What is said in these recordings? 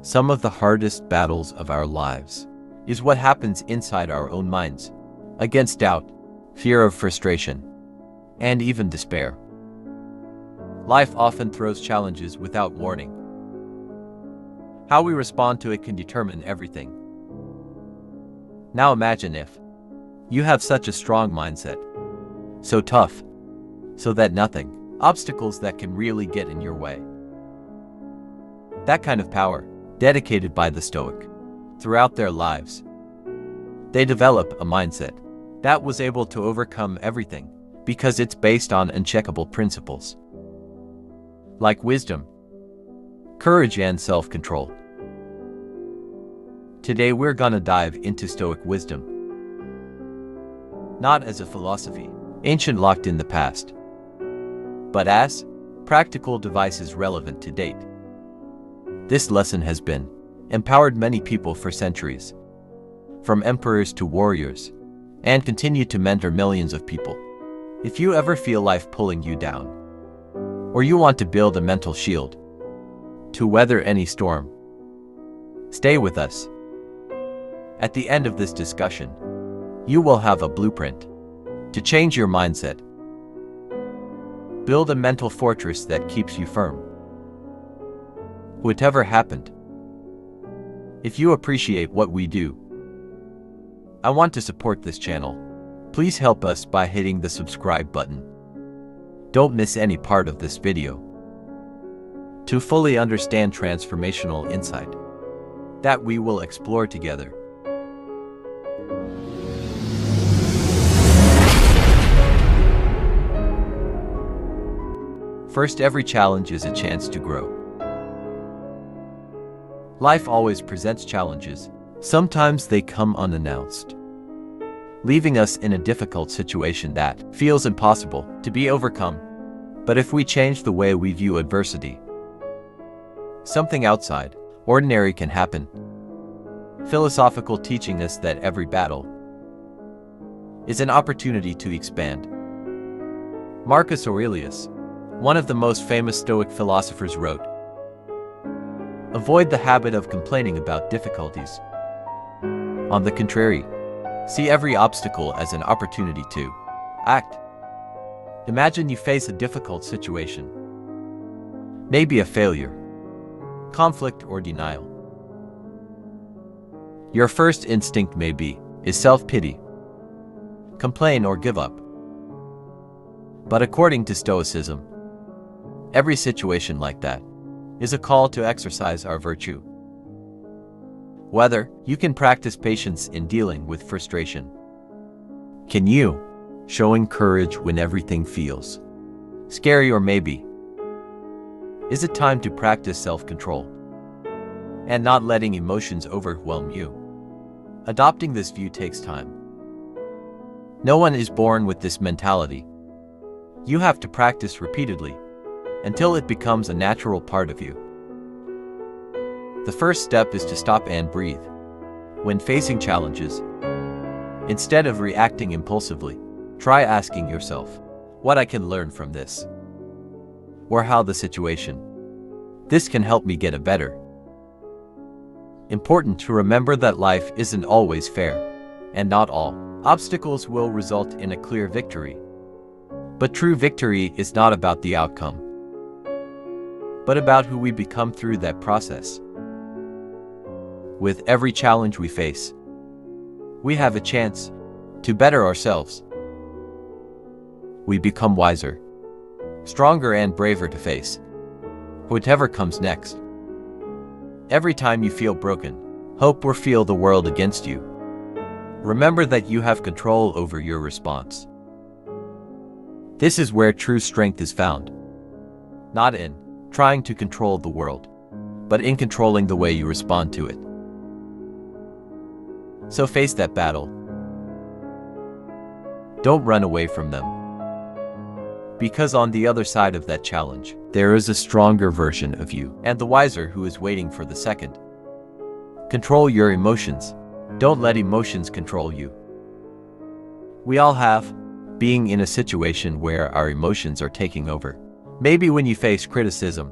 Some of the hardest battles of our lives is what happens inside our own minds, against doubt, fear of frustration, and even despair. Life often throws challenges without warning. How we respond to it can determine everything. Now imagine if you have such a strong mindset, so tough, so that nothing, obstacles that can really get in your way. That kind of power, dedicated by the Stoic, throughout their lives. They develop a mindset that was able to overcome everything because it's based on uncheckable principles, like wisdom, courage, and self-control. Today we're gonna dive into Stoic wisdom, not as a philosophy, ancient locked in the past, but as practical devices relevant to date. This lesson has been empowered many people for centuries, from emperors to warriors, and continue to mentor millions of people. If you ever feel life pulling you down, or you want to build a mental shield to weather any storm, stay with us. At the end of this discussion, you will have a blueprint to change your mindset. Build a mental fortress that keeps you firm, whatever happened. If you appreciate what we do, I want to support this channel. Please help us by hitting the subscribe button. Don't miss any part of this video. To fully understand transformational insight that we will explore together. First, every challenge is a chance to grow. Life always presents challenges. Sometimes they come unannounced, leaving us in a difficult situation that feels impossible to be overcome. But if we change the way we view adversity, something outside ordinary can happen. Philosophical teaching us that every battle is an opportunity to expand. Marcus Aurelius, one of the most famous Stoic philosophers, wrote, "Avoid the habit of complaining about difficulties. On the contrary, see every obstacle as an opportunity to act." Imagine you face a difficult situation, maybe a failure, conflict, or denial. Your first instinct may be self-pity, complain, or give up. But according to Stoicism, every situation like that is a call to exercise our virtue. Whether you can practice patience in dealing with frustration. Can you showing courage when everything feels scary, or maybe is it time to practice self-control and not letting emotions overwhelm you? Adopting this view takes time. No one is born with this mentality. You have to practice repeatedly until it becomes a natural part of you. The first step is to stop and breathe. When facing challenges, instead of reacting impulsively, try asking yourself, what I can learn from this? Or how the situation. This can help me get a better. Important to remember that life isn't always fair, and not all obstacles will result in a clear victory. But true victory is not about the outcome, but about who we become through that process. With every challenge we face, we have a chance to better ourselves. We become wiser, stronger, and braver to face whatever comes next. Every time you feel broken, hope, or feel the world against you, remember that you have control over your response. This is where true strength is found, not in trying to control the world, but in controlling the way you respond to it. So face that battle. Don't run away from them. Because on the other side of that challenge, there is a stronger version of you, and the wiser, who is waiting for the second. Control your emotions. Don't let emotions control you. We all have being in a situation where our emotions are taking over. Maybe when you face criticism,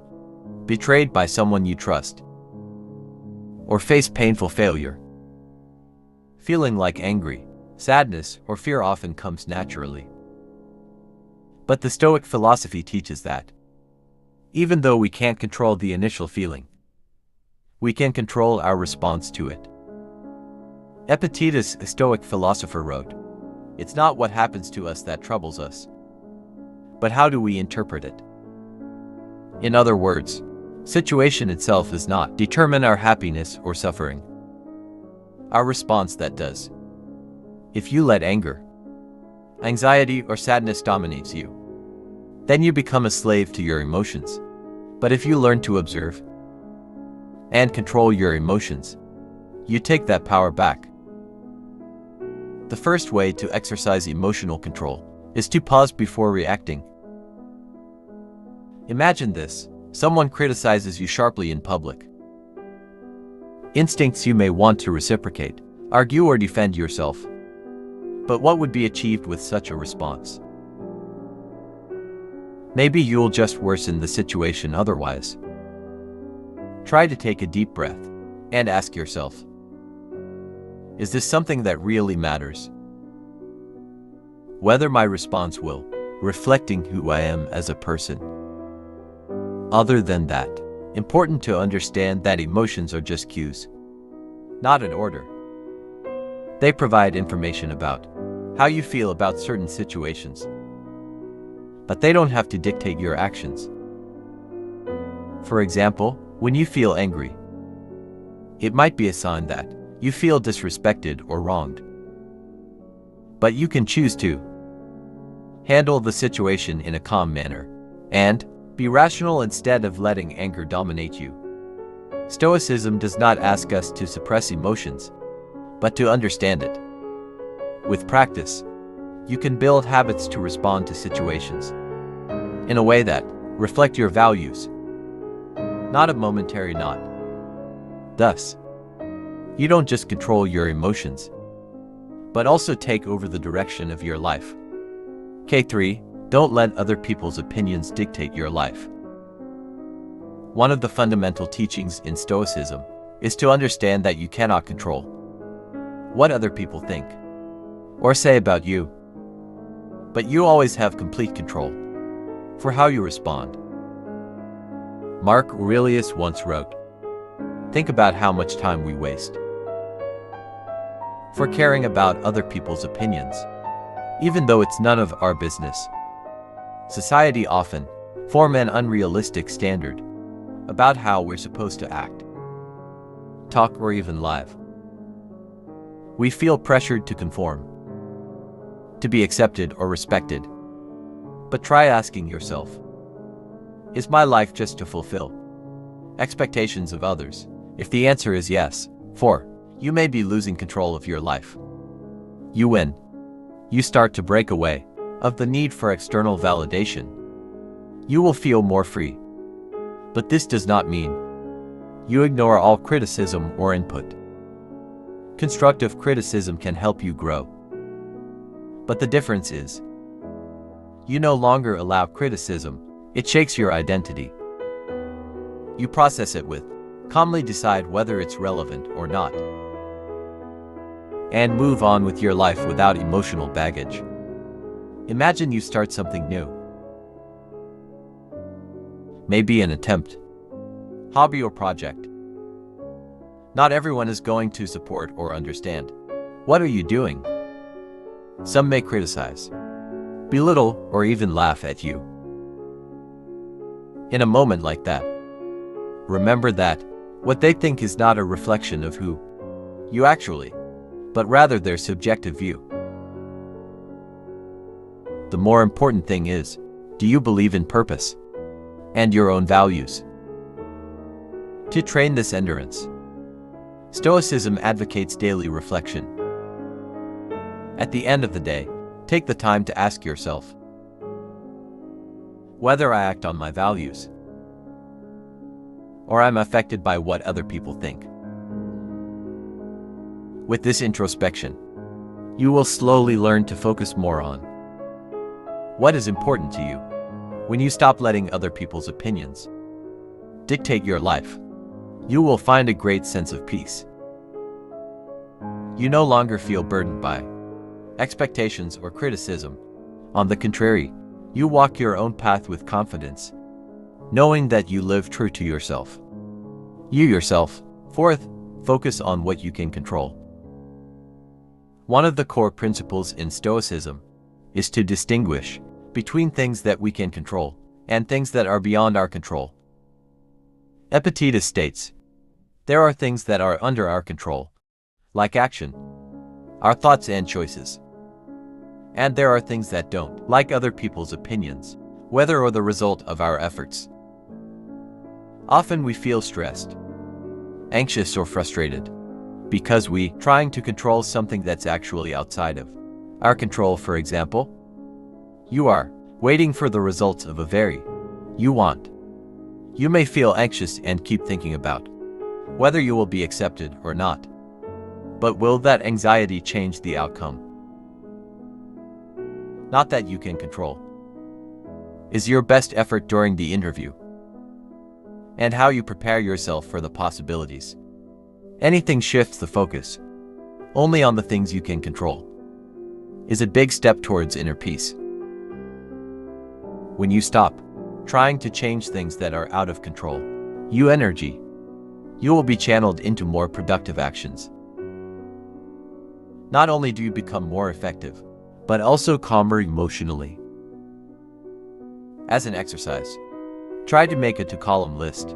betrayed by someone you trust, or face painful failure. Feeling like angry, sadness, or fear often comes naturally. But the Stoic philosophy teaches that, even though we can't control the initial feeling, we can control our response to it. Epictetus, a Stoic philosopher, wrote, "It's not what happens to us that troubles us, but how do we interpret it?" In other words, situation itself does not determine our happiness or suffering. Our response that does. If you let anger, anxiety, or sadness dominates you, then you become a slave to your emotions. But if you learn to observe and control your emotions, you take that power back. The first way to exercise emotional control is to pause before reacting. Imagine this: someone criticizes you sharply in public. Instincts, you may want to reciprocate, argue, or defend yourself. But what would be achieved with such a response? Maybe you'll just worsen the situation otherwise. Try to take a deep breath and ask yourself, is this something that really matters? Whether my response will reflecting who I am as a person. Other than that, important to understand that emotions are just cues, not an order. They provide information about how you feel about certain situations, but they don't have to dictate your actions. For example, when you feel angry, it might be a sign that you feel disrespected or wronged. But you can choose to handle the situation in a calm manner and be rational instead of letting anger dominate you. Stoicism does not ask us to suppress emotions, but to understand it. With practice, you can build habits to respond to situations in a way that reflect your values, not a momentary nod. Thus, you don't just control your emotions, but also take over the direction of your life. K3. Don't let other people's opinions dictate your life. One of the fundamental teachings in Stoicism is to understand that you cannot control what other people think or say about you, but you always have complete control for how you respond. Mark Aurelius once wrote, "Think about how much time we waste for caring about other people's opinions, even though it's none of our business." Society often forms an unrealistic standard about how we're supposed to act, talk, or even live. We feel pressured to conform, to be accepted or respected. But try asking yourself, is my life just to fulfill expectations of others? If the answer is yes, 4, you may be losing control of your life. You win. You start to break away of the need for external validation. You will feel more free. But this does not mean you ignore all criticism or input. Constructive criticism can help you grow. But the difference is, you no longer allow criticism. It shakes your identity. You process it with, calmly decide whether it's relevant or not, and move on with your life without emotional baggage. Imagine you start something new. Maybe an attempt, hobby, or project. Not everyone is going to support or understand. What are you doing? Some may criticize, belittle, or even laugh at you. In a moment like that, remember that what they think is not a reflection of who you actually, but rather their subjective view. The more important thing is, do you believe in purpose and your own values? To train this endurance, Stoicism advocates daily reflection. At the end of the day, take the time to ask yourself whether I act on my values or I'm affected by what other people think. With this introspection, you will slowly learn to focus more on what is important to you. When you stop letting other people's opinions dictate your life, you will find a great sense of peace. You no longer feel burdened by expectations or criticism. On the contrary, you walk your own path with confidence, knowing that you live true to yourself. You yourself. Fourth, focus on what you can control. One of the core principles in Stoicism is to distinguish between things that we can control and things that are beyond our control. Epictetus states, there are things that are under our control, like action, our thoughts and choices. And there are things that don't, like other people's opinions, whether or the result of our efforts. Often we feel stressed, anxious or frustrated because we trying to control something that's actually outside of our control. For example, you are waiting for the results of a very you want. You may feel anxious and keep thinking about whether you will be accepted or not. But will that anxiety change the outcome? Not that you can control. Is your best effort during the interview and how you prepare yourself for the possibilities. Anything shifts the focus only on the things you can control is a big step towards inner peace. When you stop trying to change things that are out of control, you will be channeled into more productive actions. Not only do you become more effective, but also calmer emotionally. As an exercise, try to make a two-column list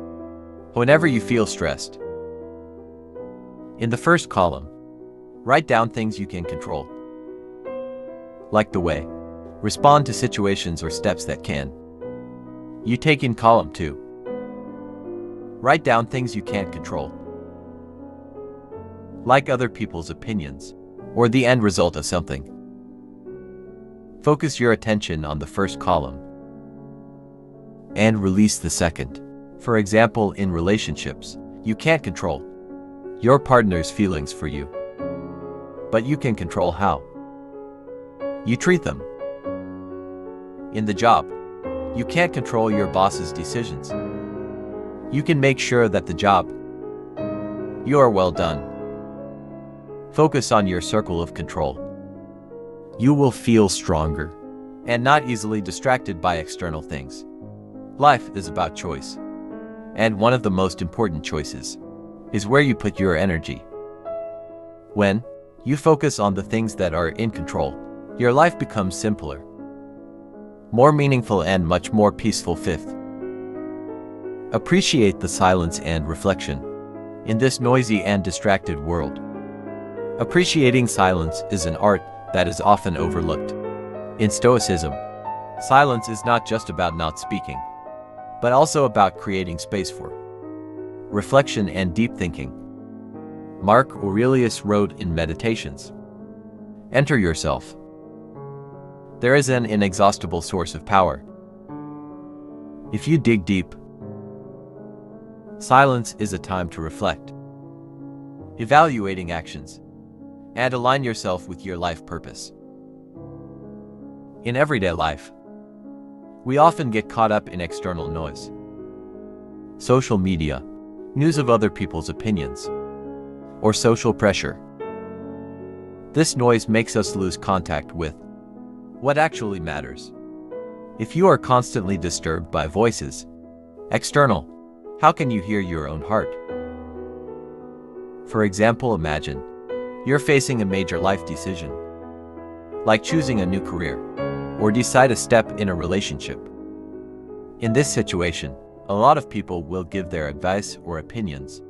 whenever you feel stressed. In the first column, write down things you can control, like the way respond to situations or steps that can. You take in column 2. Write down things you can't control, like other people's opinions or the end result of something. Focus your attention on the first column and release the second. For example, in relationships, you can't control your partner's feelings for you, but you can control how you treat them. In the job, you can't control your boss's decisions. You can make sure that the job you are well done. Focus on your circle of control. You will feel stronger and not easily distracted by external things. Life is about choice, and one of the most important choices is where you put your energy. When you focus on the things that are in control, your life becomes simpler, more meaningful, and much more peaceful. Fifth, appreciate the silence and reflection. In this noisy and distracted world, appreciating silence is an art that is often overlooked. In Stoicism, silence is not just about not speaking, but also about creating space for reflection and deep thinking. Mark Aurelius wrote in Meditations, "Enter yourself. There is an inexhaustible source of power. If you dig deep, silence is a time to reflect, evaluating actions, and align yourself with your life purpose." In everyday life, we often get caught up in external noise. Social media, news of other people's opinions, or social pressure. This noise makes us lose contact with what actually matters. If you are constantly disturbed by voices, external, how can you hear your own heart? For example, imagine you're facing a major life decision, like choosing a new career, or decide a step in a relationship. In this situation, a lot of people will give their advice or opinions,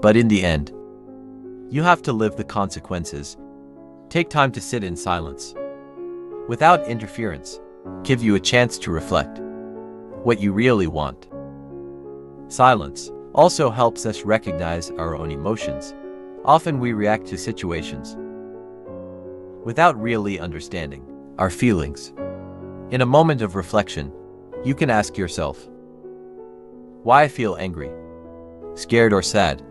but in the end, you have to live the consequences. Take time to sit in silence, without interference, give you a chance to reflect what you really want. Silence also helps us recognize our own emotions. Often we react to situations without really understanding our feelings. In a moment of reflection, you can ask yourself, why I feel angry, scared, or sad?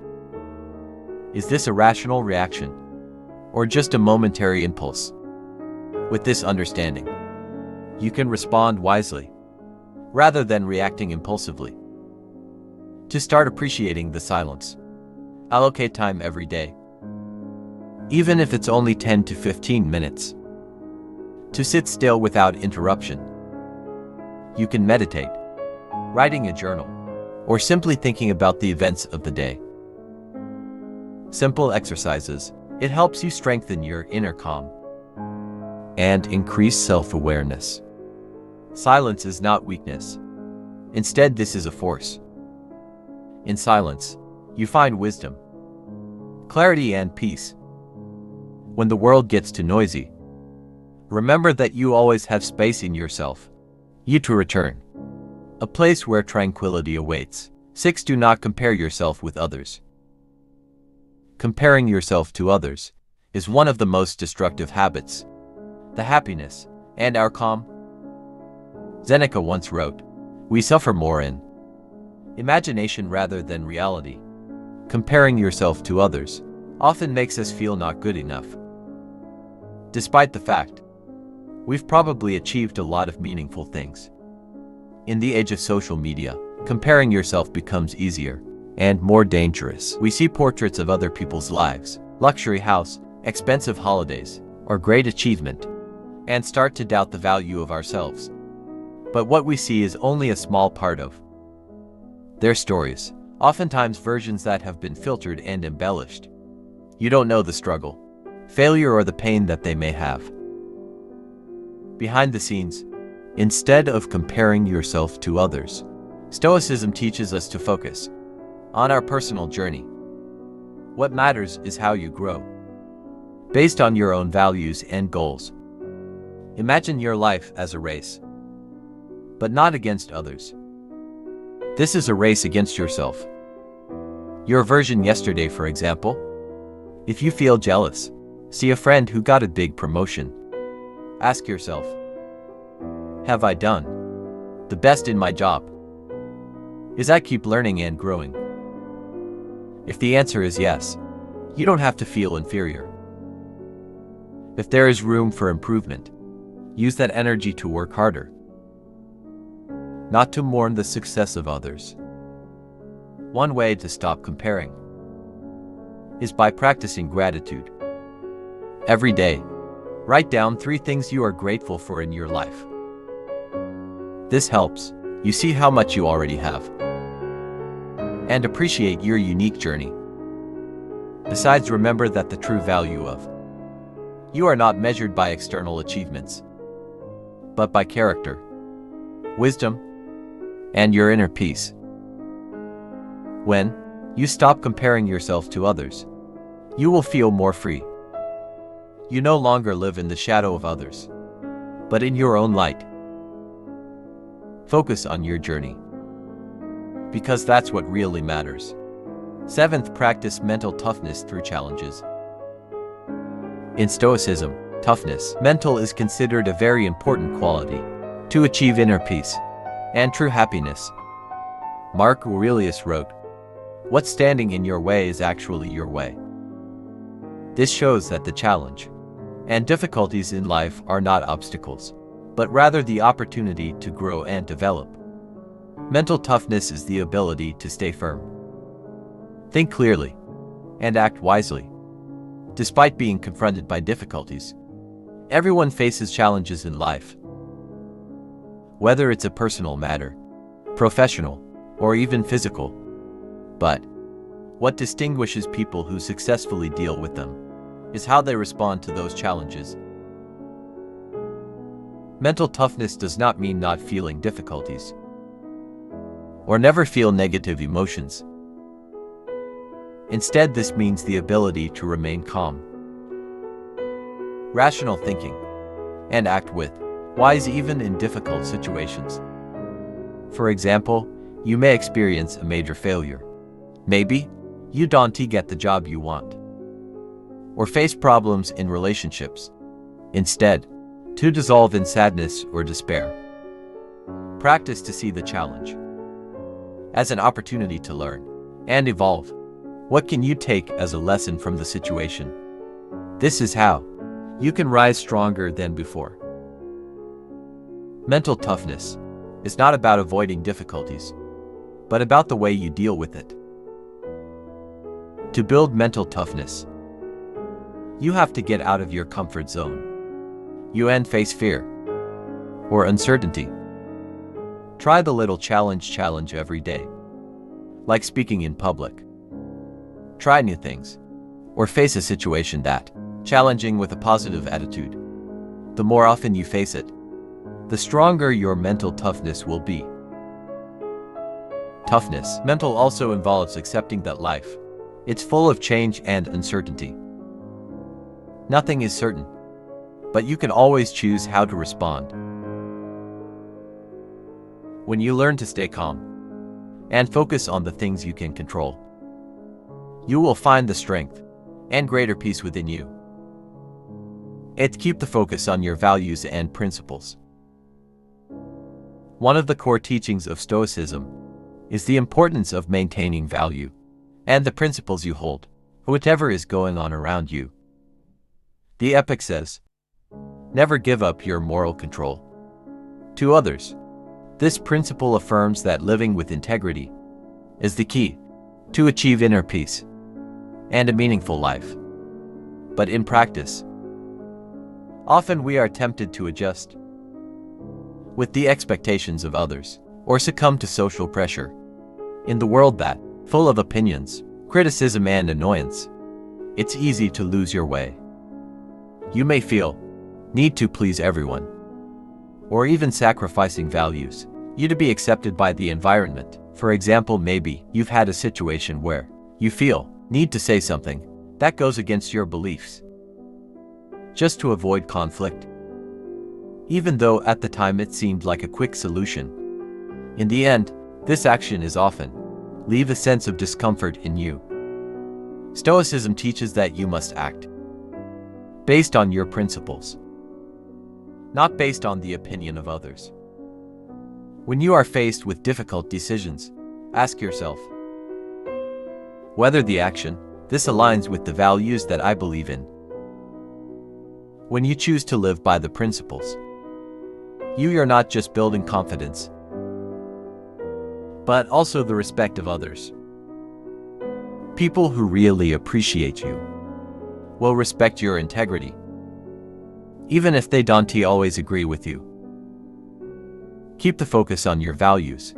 Is this a rational reaction, or just a momentary impulse? With this understanding, you can respond wisely, rather than reacting impulsively. To start appreciating the silence, allocate time every day, even if it's only 10 to 15 minutes, to sit still without interruption. You can meditate, writing a journal, or simply thinking about the events of the day. Simple exercises. It helps you strengthen your inner calm and increase self-awareness. Silence is not weakness. Instead, this is a force. In silence, you find wisdom, clarity, and peace. When the world gets too noisy, remember that you always have space in yourself, you to return. A place where tranquility awaits. 6. Do not compare yourself with others. Comparing yourself to others is one of the most destructive habits. The happiness and our calm. Seneca once wrote, "We suffer more in imagination rather than reality." Comparing yourself to others often makes us feel not good enough, despite the fact we've probably achieved a lot of meaningful things. In the age of social media, comparing yourself becomes easier and more dangerous. We see portraits of other people's lives, luxury house, expensive holidays, or great achievement, and start to doubt the value of ourselves. But what we see is only a small part of their stories, oftentimes versions that have been filtered and embellished. You don't know the struggle, failure, or the pain that they may have behind the scenes. Instead of comparing yourself to others, Stoicism teaches us to focus on our personal journey. What matters is how you grow, based on your own values and goals. Imagine your life as a race, but not against others. This is a race against yourself. Your version yesterday, for example. If you feel jealous, see a friend who got a big promotion. Ask yourself, have I done the best in my job? Is I keep learning and growing? If the answer is yes, you don't have to feel inferior. If there is room for improvement, use that energy to work harder, not to mourn the success of others. One way to stop comparing is by practicing gratitude. Every day, write down 3 things you are grateful for in your life. This helps you see how much you already have and appreciate your unique journey. Besides, remember that the true value of you are not measured by external achievements, but by character, wisdom, and your inner peace. When you stop comparing yourself to others, you will feel more free. You no longer live in the shadow of others, but in your own light. Focus on your journey, because that's what really matters. 7th, practice mental toughness through challenges. In Stoicism, toughness, mental, is considered a very important quality to achieve inner peace and true happiness. Mark Aurelius wrote, "What's standing in your way is actually your way." This shows that the challenge and difficulties in life are not obstacles, but rather the opportunity to grow and develop. Mental toughness is the ability to stay firm, think clearly, and act wisely, despite being confronted by difficulties. Everyone faces challenges in life, whether it's a personal matter, professional, or even physical. But what distinguishes people who successfully deal with them is how they respond to those challenges. Mental toughness does not mean not feeling difficulties or never feel negative emotions. Instead, this means the ability to remain calm, rational thinking, and act with wise even in difficult situations. For example, you may experience a major failure. Maybe you don't get the job you want, or face problems in relationships. Instead, to dissolve in sadness or despair. Practice to see the challenge as an opportunity to learn and evolve. What can you take as a lesson from the situation? This is how you can rise stronger than before. Mental toughness is not about avoiding difficulties, but about the way you deal with it. To build mental toughness, you have to get out of your comfort zone. You and face fear or uncertainty. Try the little challenge every day, like speaking in public. Try new things, or face a situation that challenging with a positive attitude. The more often you face it, the stronger your mental toughness will be. Toughness. Mental also involves accepting that life, it's full of change and uncertainty. Nothing is certain, but you can always choose how to respond. When you learn to stay calm and focus on the things you can control, you will find the strength and greater peace within you. Keep the focus on your values and principles. One of the core teachings of Stoicism is the importance of maintaining value and the principles you hold, whatever is going on around you. The epic says, never give up your moral control to others. This principle affirms that living with integrity is the key to achieve inner peace and a meaningful life. But in practice, often we are tempted to adjust with the expectations of others or succumb to social pressure. In the world that full of opinions, criticism and annoyance, it's easy to lose your way. You may feel need to please everyone, or even sacrificing values you to be accepted by the environment. For example, maybe you've had a situation where you feel need to say something that goes against your beliefs, just to avoid conflict. Even though at the time it seemed like a quick solution, in the end, this action is often leave a sense of discomfort in you. Stoicism teaches that you must act based on your principles, not based on the opinion of others. When you are faced with difficult decisions, ask yourself whether the action, this aligns with the values that I believe in. When you choose to live by the principles, you are not just building confidence, but also the respect of others. People who really appreciate you will respect your integrity, even if they don't always agree with you. Keep the focus on your values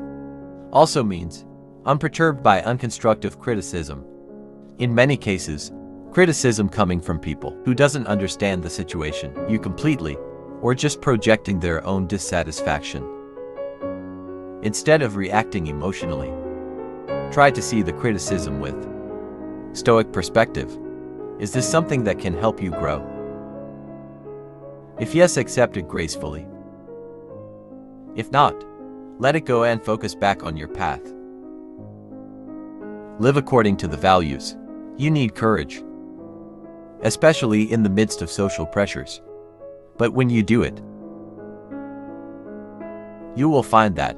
also means unperturbed by unconstructive criticism. In many cases, criticism coming from people who doesn't understand the situation you completely, or just projecting their own dissatisfaction. Instead of reacting emotionally, try to see the criticism with Stoic perspective. Is this something that can help you grow? If yes, accept it gracefully. If not, let it go and focus back on your path. Live according to the values. You need courage, especially in the midst of social pressures. But when you do it, you will find that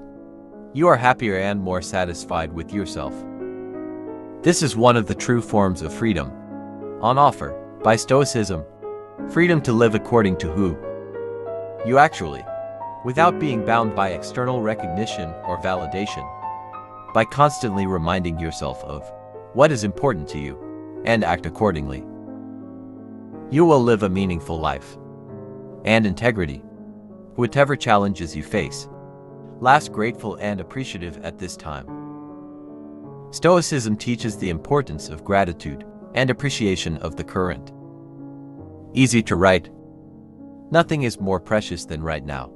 you are happier and more satisfied with yourself. This is one of the true forms of freedom on offer by Stoicism. Freedom to live according to who you actually, without being bound by external recognition or validation. By constantly reminding yourself of what is important to you and act accordingly, you will live a meaningful life and integrity, whatever challenges you face. Last, grateful and appreciative at this time. Stoicism teaches the importance of gratitude and appreciation of the current. Easy to write. Nothing is more precious than right now,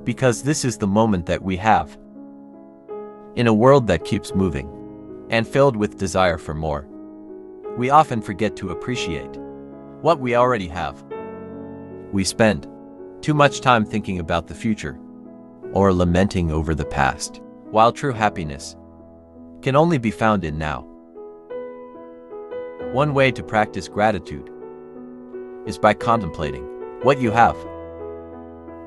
because this is the moment that we have. In a world that keeps moving and filled with desire for more, we often forget to appreciate what we already have. We spend too much time thinking about the future or lamenting over the past, while true happiness can only be found in now. One way to practice gratitude is by contemplating what you have.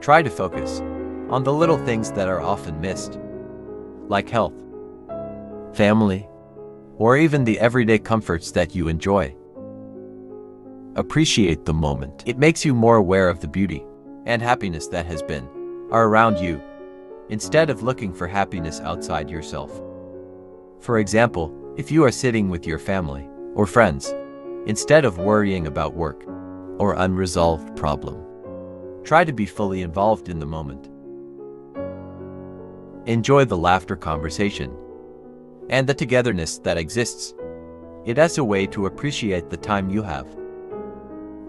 Try to focus on the little things that are often missed, like health, family, or even the everyday comforts that you enjoy. Appreciate the moment. It makes you more aware of the beauty and happiness that are around you. instead of looking for happiness outside yourself. For example, if you are sitting with your family or friends, instead of worrying about work or unresolved problem, try to be fully involved in the moment. Enjoy the laughter, conversation, and the togetherness that exists. It as a way to appreciate the time you have.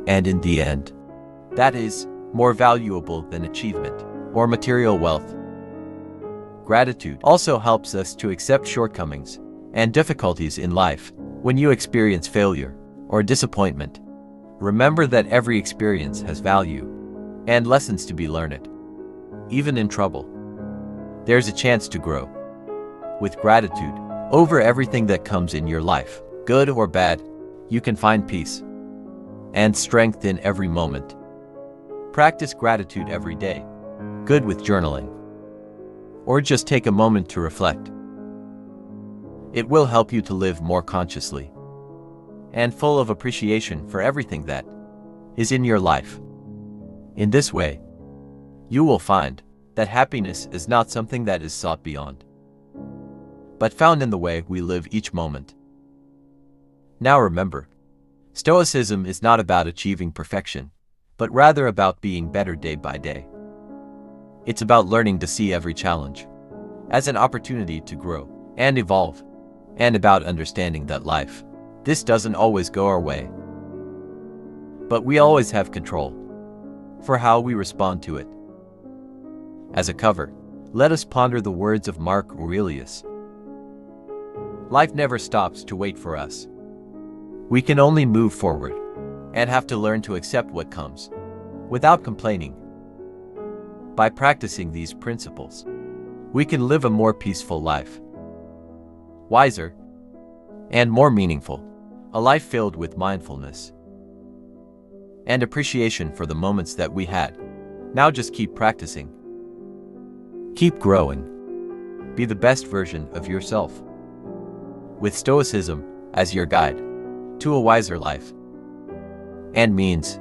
And in the end, that is more valuable than achievement or material wealth. Gratitude also helps us to accept shortcomings and difficulties in life. When you experience failure or disappointment, remember that every experience has value and lessons to be learned. Even in trouble, there's a chance to grow. With gratitude over everything that comes in your life, good or bad, you can find peace and strength in every moment. Practice gratitude every day, good with journaling, or just take a moment to reflect. It will help you to live more consciously and full of appreciation for everything that is in your life. In this way, you will find that happiness is not something that is sought beyond, but found in the way we live each moment. Now remember, Stoicism is not about achieving perfection, but rather about being better day by day. It's about learning to see every challenge as an opportunity to grow and evolve, and about understanding that life, this doesn't always go our way, but we always have control for how we respond to it. As a cover, let us ponder the words of Mark Aurelius. Life never stops to wait for us. We can only move forward and have to learn to accept what comes without complaining. By practicing these principles, we can live a more peaceful life, wiser, and more meaningful, a life filled with mindfulness and appreciation for the moments that we had. Now just keep practicing. Keep growing. Be the best version of yourself, with Stoicism as your guide to a wiser life and means